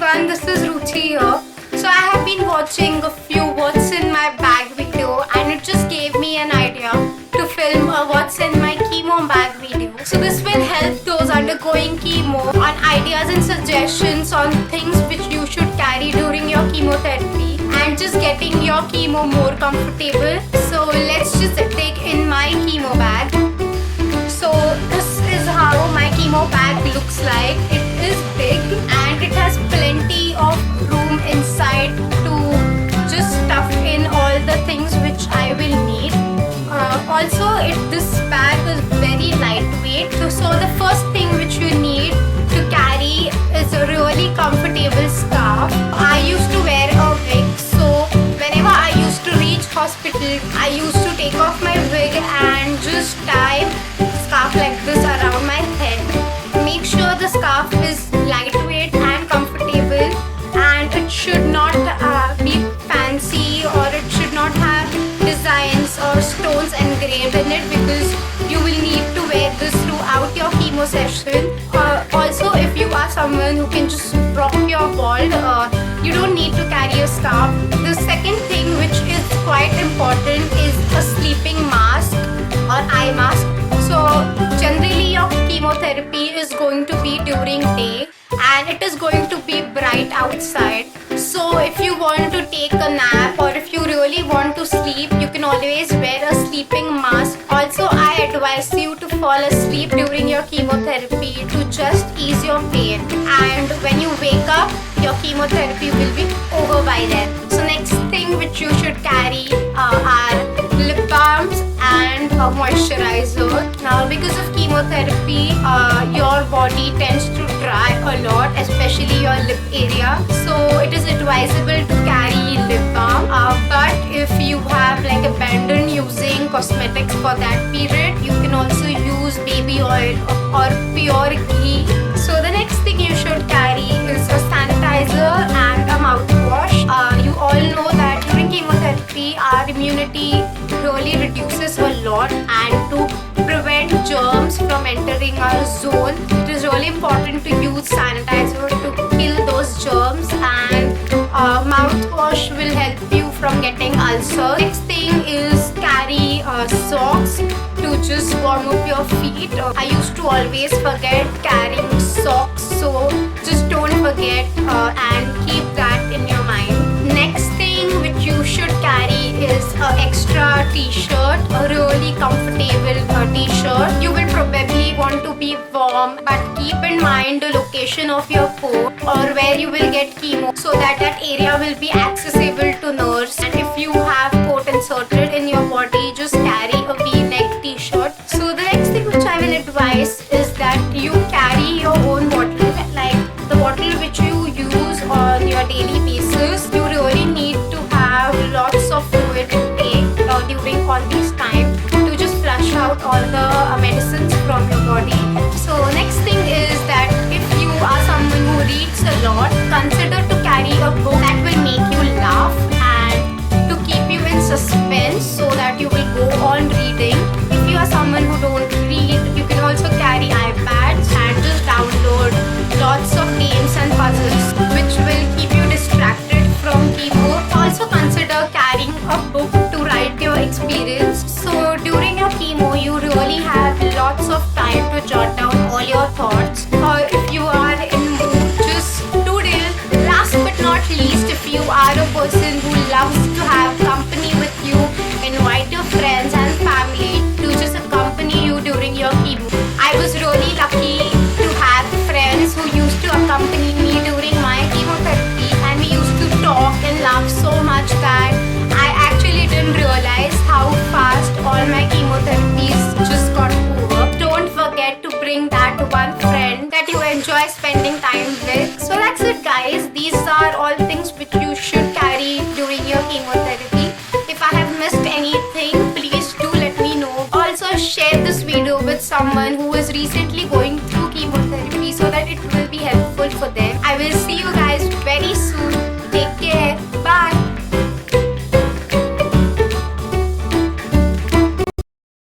everyone, this is Ruchi here. So I have been watching a few what's in my bag video and it just gave me an idea to film a what's in my chemo bag video. So this will help those undergoing chemo on ideas and suggestions on things which you should carry during your chemotherapy and just getting your chemo more comfortable. So let's just take in my chemo bag. So this is how my chemo bag looks like. It is big and it has plenty of room inside to just stuff in all the things which I will need. Also, this bag is very lightweight. So the first thing which you need to carry is a really comfortable scarf. I used to wear a wig, so whenever I used to reach hospital, I used to take off my wig and just tie scarf like this around my head. Make sure the scarf is lightweight and comfortable, and it should not be fancy, or it should not have designs or stones engraved in it, because you will need to wear this throughout your chemo session. Also, if you are someone who can just rock your bald, you don't need to carry a scarf. The second thing which is quite important is a sleeping mask or eye mask. So generally your chemotherapy is going to be during day and it is going to be bright outside. So if you want to take a nap or if you really want to sleep, you can always wear a sleeping mask. Also, I advise you to fall asleep during your chemotherapy to just ease your pain. And when you wake up, your chemotherapy will be over by then. So next thing which you should carry are lip balms and a moisturizer. Now, because of chemotherapy, your body tends to dry a lot, especially your lip area. So it is advisable to carry lip balm. But if you have abandoned using cosmetics for that period, you can also use baby oil or pure ghee. So the next thing you should carry is a sanitizer and a mouthwash. You all know that during chemotherapy, our immunity really reduces a lot, and to prevent germs from entering our zone, it is really important to use sanitizer to kill those germs, and mouthwash will help you from getting ulcers. Next thing is carry socks to just warm up your feet. I used to always forget carrying socks, so just don't forget and keep that in your mind. Next thing which you should carry is an extra t-shirt, a really comfortable t-shirt. You will probably want to be warm, but keep in mind the location of your port or where you will get chemo, so that area will be accessible to nurse. And if you have port inserted in your body, just carry a v-neck t-shirt. So the next thing which I will advise is that you carry your own bottle, like the bottle which you use on your daily basis. You really need to have lots of fluid intake during all this time to just flush out all the medicines from your body. So next thing is that if you are someone who reads a lot, consider to carry a book that will make you laugh and to keep you in suspense, so that you will go on reading. If you are someone who don't read, you can also carry iPads and just download lots of games and puzzles which will keep you distracted from chemo. Also consider carrying a book to write your experience. So during your chemo, you really have lots of time to jot down all your thoughts. Or if you are in mood, just doodle. Last but not least, if you are a person who loves to have company with you, invite your friends and family to just accompany you during your chemo. I was really lucky to have friends who used to accompany me during my chemotherapy, and we used to talk and laugh so much that I actually didn't realize how fast all my chemotherapies just got over. Don't forget to bring that one friend that you enjoy spending time with. So that's it, guys. These are all things which you should carry during your chemotherapy. If I have missed anything, please do let me know. Also, share this video with someone who is recently going through chemotherapy so that it will be helpful for them. I will see you guys